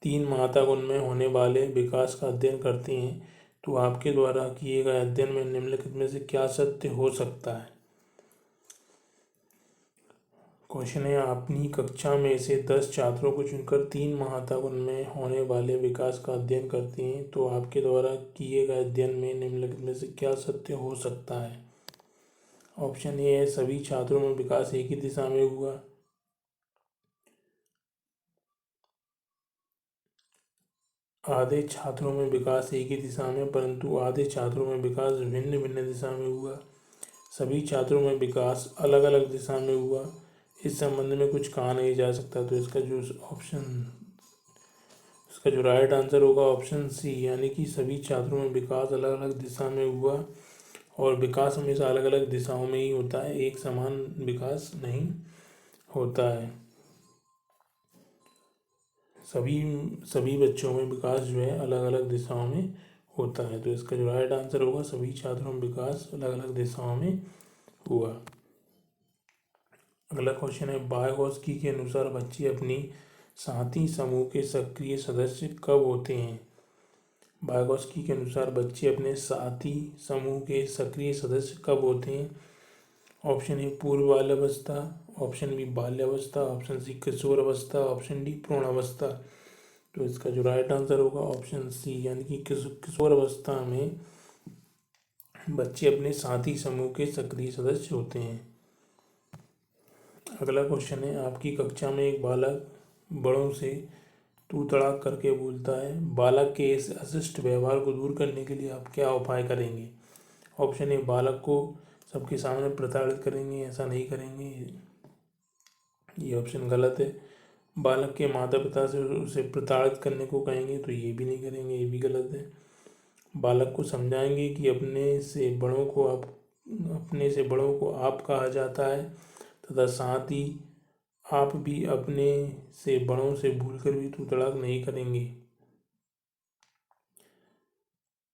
3 माह तक उनमें होने वाले विकास का अध्ययन करते हैं, तो आपके द्वारा किए गए अध्ययन में निम्नलिखित में से क्या सत्य हो सकता है। क्वेश्चन है, अपनी कक्षा में से 10 छात्रों को चुनकर 3 माह तक उनमें होने वाले विकास का अध्ययन करते हैं, तो आपके द्वारा किए गए अध्ययन में निम्नलिखित में से क्या सत्य हो सकता है। ऑप्शन ए है सभी छात्रों में विकास एक ही दिशा में हुआ। आधे छात्रों में विकास एक ही दिशा में परंतु आधे छात्रों में विकास भिन्न भिन्न दिशा में हुआ। सभी छात्रों में विकास अलग अलग दिशा में हुआ। इस संबंध में कुछ कहा नहीं जा सकता, तो इसका जो राइट आंसर होगा ऑप्शन सी, यानी कि सभी छात्रों में विकास अलग अलग दिशा में हुआ। और विकास हमेशा अलग अलग दिशाओं में ही होता है, एक समान विकास नहीं होता है। सभी सभी बच्चों में विकास जो है अलग अलग दिशाओं में होता है, तो इसका जो राइट आंसर होगा सभी छात्रों में विकास अलग अलग दिशाओं में हुआ। अगला क्वेश्चन है, बायगॉस्की के अनुसार बच्चे अपनी साथी समूह के सक्रिय सदस्य कब होते हैं। बायगॉस्की के अनुसार बच्चे अपने साथी समूह के सक्रिय सदस्य कब होते हैं। ऑप्शन ए पूर्व बाल्यावस्था, ऑप्शन बी बाल्यावस्था, ऑप्शन सी किशोर अवस्था, ऑप्शन डी भ्रूण अवस्था। तो इसका जो राइट आंसर होगा ऑप्शन सी, यानी कि किशोर अवस्था में बच्चे अपने साथी समूह के सक्रिय सदस्य होते हैं। अगला क्वेश्चन है, आपकी कक्षा में एक बालक बड़ों से तू तड़ाक करके बोलता है, बालक के इस अशिष्ट व्यवहार को दूर करने के लिए आप क्या उपाय करेंगे। ऑप्शन ए बालक को सबके सामने प्रताड़ित करेंगे, ऐसा नहीं करेंगे, ये ऑप्शन गलत है। बालक के माता पिता से उसे प्रताड़ित करने को कहेंगे, तो ये भी नहीं करेंगे, ये भी गलत है। बालक को समझाएंगे कि अपने से बड़ों को आप कहा जाता है तथा साथ ही आप भी अपने से बड़ों से भूलकर भी तू तड़ाक नहीं करेंगे।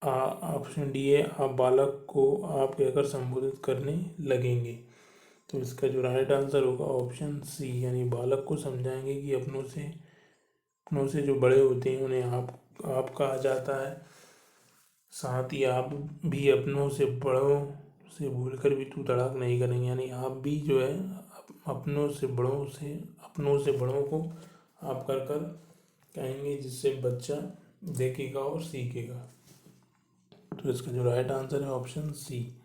ऑप्शन डी है आप बालक को आप कहकर संबोधित करने लगेंगे। तो इसका जो राइट आंसर होगा ऑप्शन सी, यानी बालक को समझाएंगे कि अपनों से जो बड़े होते हैं उन्हें आप कहा जाता है, साथ ही आप भी अपनों से बड़ों से भूलकर भी तू तड़ाक नहीं करेंगे, यानी आप भी जो है अपनों से बड़ों को आप कर कहेंगे, जिससे बच्चा देखेगा और सीखेगा। तो इसका जो राइट आंसर है ऑप्शन सी।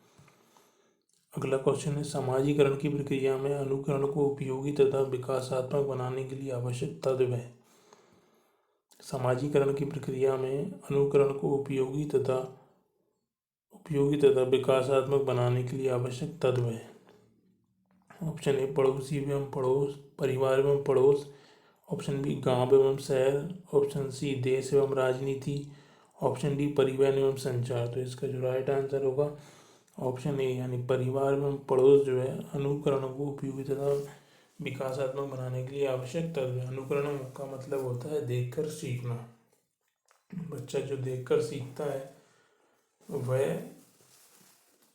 अगला क्वेश्चन है, समाजीकरण की प्रक्रिया में अनुकरण को उपयोगी तथा विकासात्मक बनाने के लिए आवश्यक तत्व है। समाजीकरण की प्रक्रिया में अनुकरण को उपयोगी तथा विकासात्मक बनाने के लिए आवश्यक तत्व है। ऑप्शन ए पड़ोसी एवं पड़ोस, परिवार एवं पड़ोस, ऑप्शन बी गांव एवं शहर, ऑप्शन सी देश एवं राजनीति, ऑप्शन डी परिवहन एवं संचार। तो इसका जो राइट आंसर होगा ऑप्शन ए, यानी परिवार एवं पड़ोस जो है अनुकरण को उपयोगी तथा विकासात्मक बनाने के लिए आवश्यक तत्व है। अनुकरण का मतलब होता है देखकर सीखना। बच्चा जो देखकर सीखता है वह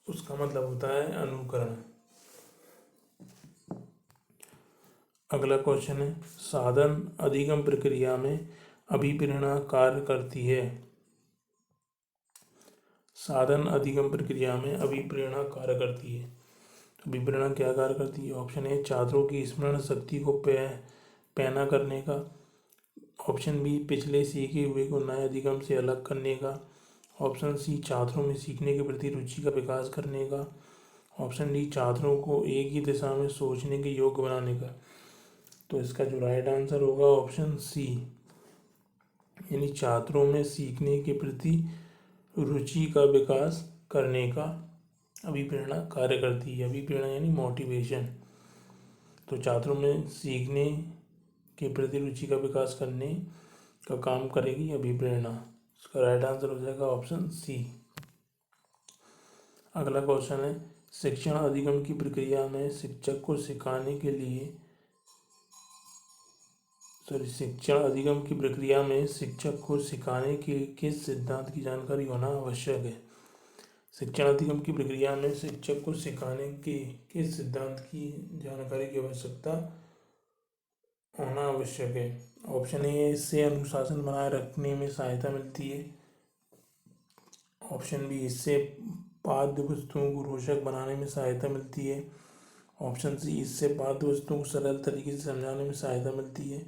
उसका मतलब होता है अनुकरण। अगला क्वेश्चन है, साधन अधिगम प्रक्रिया में अभिप्रेरणा कार्य करती है। साधन अधिगम प्रक्रिया में अभिप्रेरणा कार्य करती है, तो अभिप्रेरणा क्या कार्य करती है। ऑप्शन ए छात्रों की स्मरण शक्ति को पैना करने का, ऑप्शन बी पिछले सीखे हुए को नए अधिगम से अलग करने का, ऑप्शन सी छात्रों में सीखने के प्रति रुचि का विकास करने का, ऑप्शन डी छात्रों को एक ही दिशा में सोचने के योग्य बनाने का। तो इसका जो राइट आंसर होगा ऑप्शन सी, यानी छात्रों में सीखने के प्रति रुचि का विकास करने का अभिप्रेरणा कार्य करती है। अभिप्रेरणा यानी मोटिवेशन। तो छात्रों में सीखने के प्रति रुचि का विकास करने का काम करेगी अभिप्रेरणा। इसका राइट आंसर हो जाएगा ऑप्शन सी। अगला क्वेश्चन है, शिक्षण अधिगम की प्रक्रिया में शिक्षक को सिखाने के लिए शिक्षण अधिगम की प्रक्रिया में शिक्षक को सिखाने के किस सिद्धांत की जानकारी होना आवश्यक है। शिक्षण अधिगम की प्रक्रिया में शिक्षक को सिखाने के किस सिद्धांत की जानकारी की आवश्यकता होना आवश्यक है। ऑप्शन ए, इससे अनुशासन बनाए रखने में सहायता मिलती है। ऑप्शन बी, इससे पाठ्य वस्तुओं को रोचक बनाने में सहायता मिलती है। ऑप्शन सी, इससे पाठ्य वस्तुओं को सरल तरीके से समझाने में सहायता मिलती है।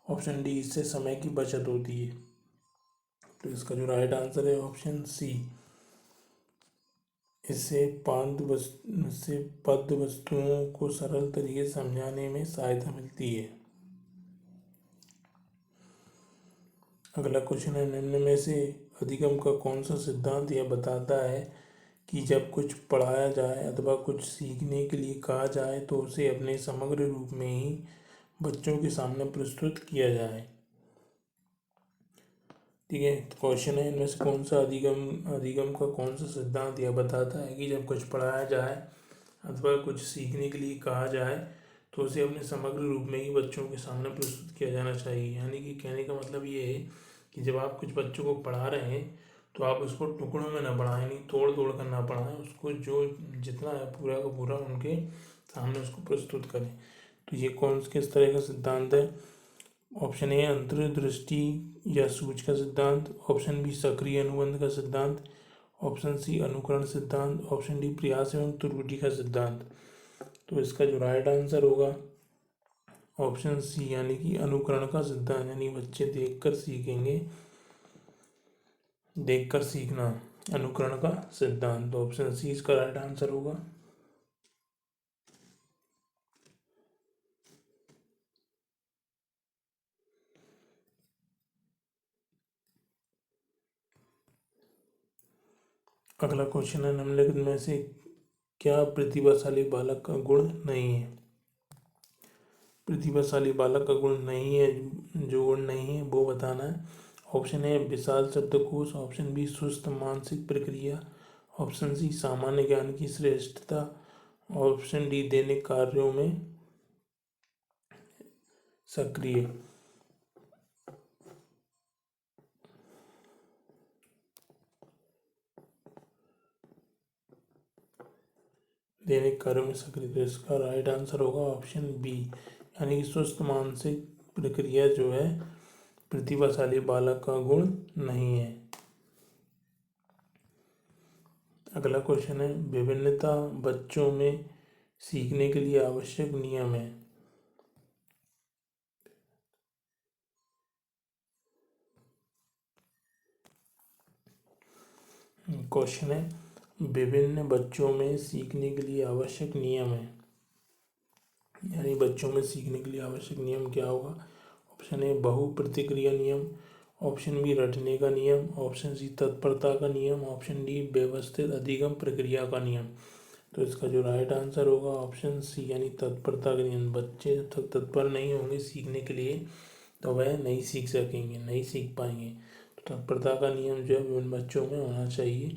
ऑप्शन डी, इससे समय की बचत होती है। तो इसका जो राइट आंसर है ऑप्शन सी, इससे पद्य वस्तुओं को सरल तरीके से समझाने में सहायता मिलती है। अगला क्वेश्चन है, निम्न में से अधिगम का कौन सा सिद्धांत यह बताता है कि जब कुछ पढ़ाया जाए अथवा कुछ सीखने के लिए कहा जाए तो उसे अपने समग्र रूप में ही बच्चों के सामने प्रस्तुत किया जाए। ठीक है, तो क्वेश्चन है, इनमें से कौन सा अधिगम का कौन सा सिद्धांत यह बताता है कि जब कुछ पढ़ाया जाए अथवा कुछ सीखने के लिए कहा जाए तो उसे अपने समग्र रूप में ही बच्चों के सामने प्रस्तुत किया जाना चाहिए। यानी कि कहने का मतलब ये है कि जब आप कुछ बच्चों को पढ़ा रहे हैं तो आप उसको टुकड़ों में ना पढ़ाएं, नहीं तोड़ तोड़ कर ना पढ़ाएं, उसको जो जितना है पूरा का पूरा उनके सामने उसको प्रस्तुत करें। तो ये किस तरह का सिद्धांत है। ऑप्शन ए, अंतर्दृष्टि या सूझ का सिद्धांत। ऑप्शन बी, सक्रिय अनुबंध का सिद्धांत। ऑप्शन सी, अनुकरण सिद्धांत। ऑप्शन डी, प्रयास एवं त्रुटि का सिद्धांत। तो इसका जो राइट आंसर होगा ऑप्शन सी, यानी कि अनुकरण का सिद्धांत। यानी बच्चे देखकर सीखेंगे, देखकर सीखना, अनुकरण का सिद्धांत। तो ऑप्शन सी इसका राइट आंसर होगा। अगला क्वेश्चन है, निम्नलिखित में से क्या प्रतिभाशाली बालक का गुण नहीं है। प्रतिभाशाली बालक का गुण नहीं है, जो गुण नहीं है वो बताना है। ऑप्शन ए, विशाल शब्दकोश। ऑप्शन बी, सुस्त मानसिक प्रक्रिया। ऑप्शन सी, सामान्य ज्ञान की श्रेष्ठता। ऑप्शन डी, दैनिक कार्यों में सक्रिय। दैनिक कार्यों में सक्रिय। तो इसका राइट आंसर होगा ऑप्शन बी, यानी कि सुस्त मानसिक प्रक्रिया जो है प्रतिभाशाली बालक का गुण नहीं है। अगला क्वेश्चन है, विभिन्नता बच्चों में सीखने के लिए आवश्यक नियम है। क्वेश्चन है, विभिन्न बच्चों में सीखने के लिए आवश्यक नियम है, यानी बच्चों में सीखने के लिए आवश्यक नियम क्या होगा। ऑप्शन ए, बहु प्रतिक्रिया नियम। ऑप्शन बी, रटने का नियम। ऑप्शन सी, तत्परता का नियम। ऑप्शन डी, व्यवस्थित अधिगम प्रक्रिया का नियम। तो इसका जो राइट आंसर होगा ऑप्शन सी, यानी तत्परता का नियम। बच्चे जब तक तत्पर नहीं होंगे सीखने के लिए तो वह नहीं सीख सकेंगे, नहीं सीख पाएंगे। तो तत्परता का नियम जो है विभिन्न बच्चों में होना चाहिए,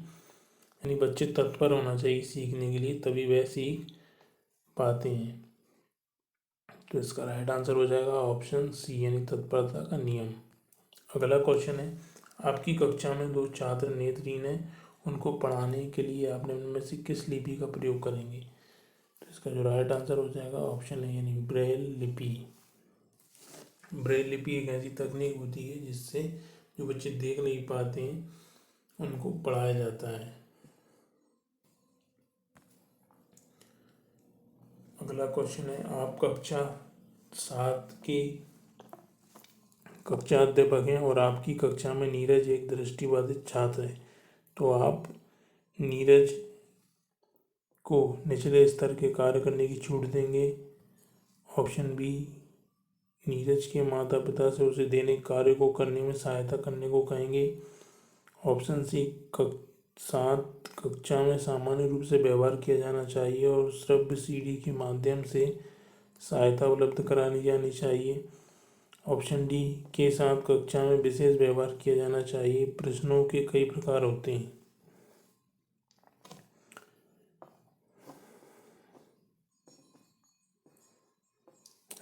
यानी बच्चे तत्पर होना चाहिए सीखने के लिए, तभी वह सीख पाते हैं। तो इसका राइट आंसर हो जाएगा ऑप्शन सी, यानी तत्परता का नियम। अगला क्वेश्चन है, आपकी कक्षा में दो छात्र नेत्रहीन हैं, उनको पढ़ाने के लिए आप निम्न में से किस लिपि का प्रयोग करेंगे। तो इसका जो राइट आंसर हो जाएगा ऑप्शन है, यानी ब्रेल लिपि। ब्रेल लिपि एक ऐसी तकनीक होती है जिससे जो बच्चे देख नहीं पाते हैं उनको पढ़ाया जाता है। अगला क्वेश्चन है, आप कक्षा 7 की कक्षा अध्यापक हैं और आपकी कक्षा में नीरज एक दृष्टिबाधित छात्र है, तो आप नीरज को निचले स्तर के कार्य करने की छूट देंगे। ऑप्शन बी, नीरज के माता पिता से उसे दैनिक कार्य को करने में सहायता करने को कहेंगे। ऑप्शन सी, 7 कक्षा में सामान्य रूप से व्यवहार किया जाना चाहिए और श्रव्य सीडी के माध्यम से सहायता उपलब्ध करानी जानी चाहिए। ऑप्शन डी, के साथ कक्षा में विशेष व्यवहार किया जाना चाहिए। प्रश्नों के कई प्रकार होते हैं।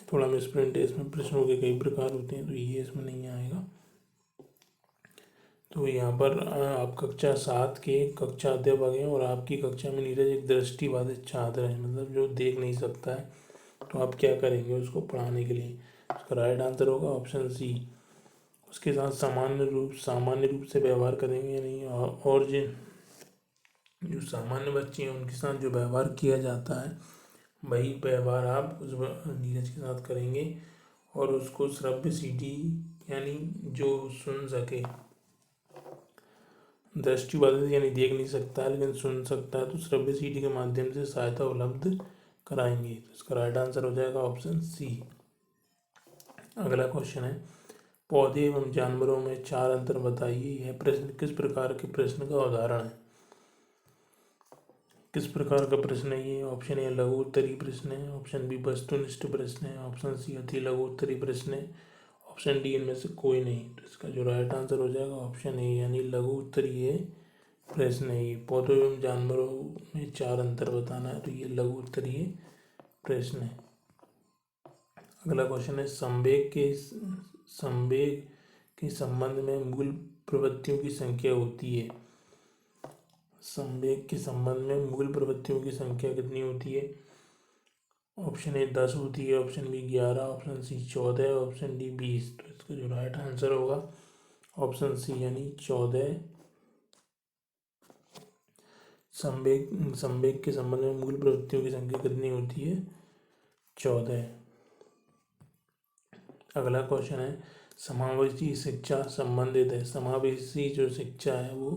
थोड़ा मिसप्रिंट है इसमें, प्रश्नों के कई प्रकार होते हैं, तो ये इसमें नहीं आएगा। तो यहाँ पर आप कक्षा 7 के कक्षा अध्यापक हैं और आपकी कक्षा में नीरज एक दृष्टिबाधित छात्र है, मतलब जो देख नहीं सकता है। तो आप क्या करेंगे उसको पढ़ाने के लिए? उसका राइट आंसर होगा ऑप्शन सी। उसके साथ सामान्य रूप से व्यवहार करेंगे नहीं, और जो सामान्य बच्चे हैं उनके साथ जो व्यवहार किया जाता है वही व्यवहार आप उस नीरज के साथ करेंगे। और उसको श्रव्य सीडी यानी जो सुन सके, दृष्टिबाधित यानी देख नहीं सकता है लेकिन सुन सकता है, तो श्रव्य सीडी के माध्यम से सहायता उपलब्ध कराएंगे। तो इसका राइट आंसर हो जाएगा ऑप्शन सी। अगला क्वेश्चन है, पौधे एवं जानवरों में 4 अंतर बताइए। यह प्रश्न किस प्रकार के प्रश्न का उदाहरण है? किस प्रकार का प्रश्न है ये? ऑप्शन ए लघु उत्तरीय प्रश्न है, ऑप्शन बी वस्तुनिष्ठ प्रश्न है, ऑप्शन सी अति लघु उत्तरीय प्रश्न है, ऑप्शन डी इनमें से कोई नहीं। तो इसका जो राइट आंसर हो जाएगा ऑप्शन ए यानी लघु उत्तरीय प्रश्न है। ये पौधों एवं जानवरों में 4 अंतर बताना है, तो ये लघु उत्तरीय प्रश्न है। अगला क्वेश्चन है, संवेग के संबंध में मूल प्रवृत्तियों की संख्या होती है। संवेग के संबंध में मूल प्रवृत्तियों की संख्या कितनी होती है? ऑप्शन ए 10 होती है, option B 11, option C 14, option D 20। तो इसका जो राइट आंसर होगा ऑप्शन सी यानी 14। संवेग के संबंध में मूल प्रवृत्तियों की संख्या कितनी होती है? 14। अगला क्वेश्चन है, समावेशी शिक्षा संबंधित है। समावेशी जो शिक्षा है वो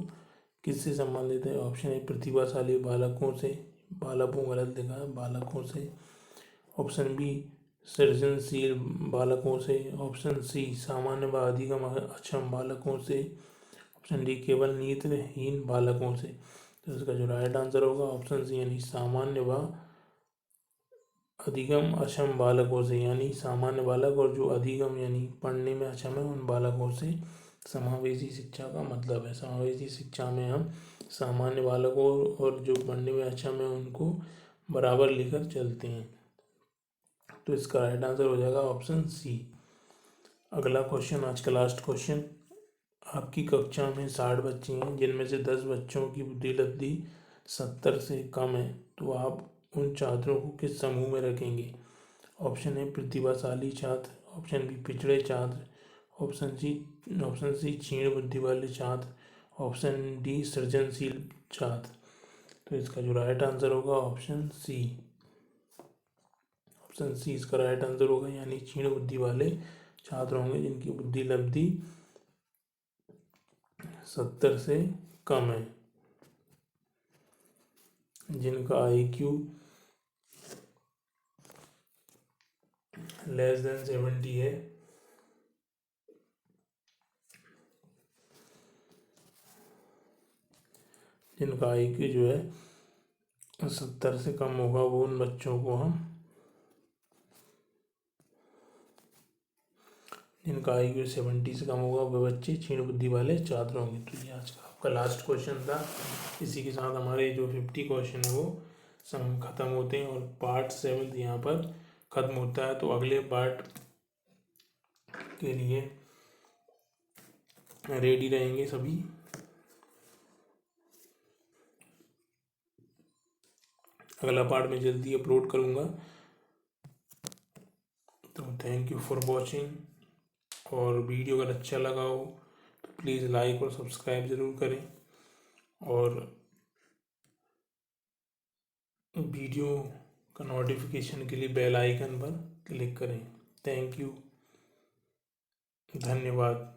किससे संबंधित है? ऑप्शन ए प्रतिभाशाली बालकों से, बालकों गलत लिखा है, बालकों से। ऑप्शन बी सृजनशील बालकों से, ऑप्शन सी सामान्य व अधिगम अक्षम बालकों से, ऑप्शन डी केवल नेत्रहीन बालकों से। तो इसका जो राइट आंसर होगा ऑप्शन सी यानी सामान्य व अधिगम अक्षम बालकों से, यानी सामान्य बालक और जो अधिगम यानी पढ़ने में अक्षम है उन बालकों से समावेशी शिक्षा का मतलब है। समावेशी शिक्षा में हम सामान्य बालकों और जो पढ़ने में अक्षम है उनको बराबर लेकर चलते हैं। तो इसका राइट आंसर हो जाएगा ऑप्शन सी। अगला क्वेश्चन, आज का लास्ट क्वेश्चन, आपकी कक्षा में 60 बच्चे हैं जिनमें से 10 बच्चों की बुद्धिलब्धि 70 से कम है, तो आप उन छात्रों को किस समूह में रखेंगे? ऑप्शन ए प्रतिभाशाली छात्र, ऑप्शन बी पिछड़े छात्र, ऑप्शन सी क्षीण बुद्धि वाले छात्र, ऑप्शन डी सृजनशील छात्र। तो इसका जो राइट आंसर होगा ऑप्शन सी। ऑप्शन सी इसका राइट आंसर होगा, यानी क्षीण बुद्धि वाले छात्र होंगे जिनकी बुद्धि लब्धि 70 से कम है, जिनका IQ लेस देन 70 है, जिनका IQ जो है 70 से कम होगा, वो उन बच्चों को हम, जिनका IQ 70 से कम होगा वह बच्चे क्षीण बुद्धि वाले छात्र होंगे। तो ये आज का आपका लास्ट क्वेश्चन था। इसी के साथ हमारे जो 50 क्वेश्चन है वो ख़त्म होते हैं और पार्ट 7 यहाँ पर ख़त्म होता है। तो अगले पार्ट के लिए रेडी रहेंगे सभी। अगला पार्ट में जल्दी अपलोड करूँगा। तो थैंक यू फॉर वॉचिंग, और वीडियो अगर अच्छा लगा हो तो प्लीज़ लाइक और सब्सक्राइब ज़रूर करें, और वीडियो का नोटिफिकेशन के लिए बेल आइकन पर क्लिक करें। थैंक यू, धन्यवाद।